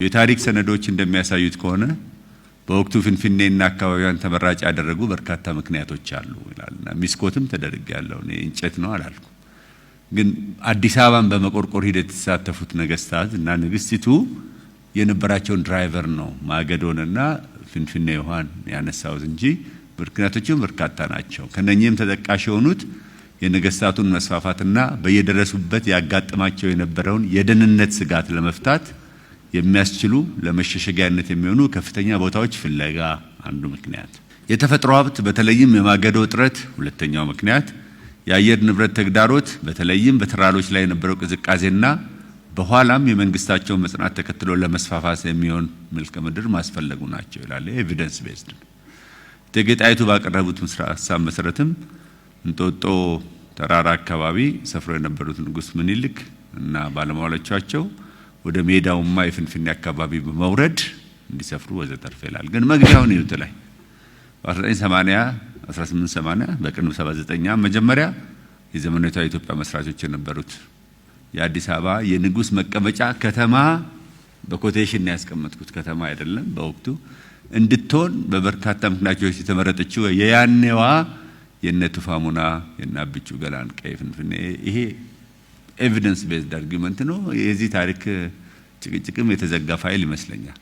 የታሪክ ሰነዶች እንደሚያሳዩት ከሆነ በወቅቱ ፍንፍኔና አካባቢያን ተመራጭ ያደረጉ በርካታ ምክንያቶች አሉ ይላልና ሚስኮትም ተደርጋለሁ እኔ እንጨት ነው አላልኩ። ግን አዲስ አበባን በመቆርቆር ሂደት የተሳተፉት ነገስታት እና ንግስቲቱ የነበራቸውን ድራይቨር ነው ማገዶንና ፍንፍኔ ውሃን ያነሳው እንጂ ምክንያቶችም በርካታ ናቸው። ከነኚህም ተጠቃሽ የሆኑት የነገስታቱን መስፋፋትና በየደረሱበት ያጋጥማቸው የነበረውን የደህንነት ስጋት ለመፍታት የሚያስችሉ ለመሸሸጊያነት የሚሆኑ ከፍተኛ ቦታዎች ፍለጋ አንዱ ምክንያት፣ የተፈጥሮ ሀብት በተለይም የማገዶ እጥረት ሁለተኛው ምክንያት፣ የአየር ንብረት ተግዳሮት በተለይም በተራሮች ላይ የነበረው ቅዝቃዜና በኋላም የመንግስታቸው መጽናት ተከትሎ ለመስፋፋት የሚሆን መልክዓ ምድር ማስፈለጉ ናቸው ይላል። ኤቪደንስ ቤዝድ ነው። እቴጌ ጣይቱ ባቀረቡት ሀሳብ መሰረትም እንጦጦ ተራራ አካባቢ ሰፍሮ የነበሩት ንጉስ ምኒልክ እና ባለሟሎቻቸው ወደ ሜዳውማ የፍንፍኔ አካባቢ በመውረድ እንዲሰፍሩ ወዘተርፈ ይላል። ግን መግቢያውን ይዩት ላይ በ1880 በቅንብ 79 መጀመሪያ የዘመናዊቷ ኢትዮጵያ መስራቾች የነበሩት የአዲስ አበባ የንጉስ መቀመጫ ከተማ በኮቴሽን ያስቀመጥኩት ከተማ አይደለም በወቅቱ እንድትሆን በበርካታ ምክንያቶች የተመረጠችው የያኔዋ የነቱፋሙና የናብቹ ገላን ቀይ ፍንፍኔ ይሄ ኤቪደንስ ቤዝድ አርጊመንት ነው። የዚህ ታሪክ ጭቅጭቅም የተዘጋ ፋይል ይመስለኛል።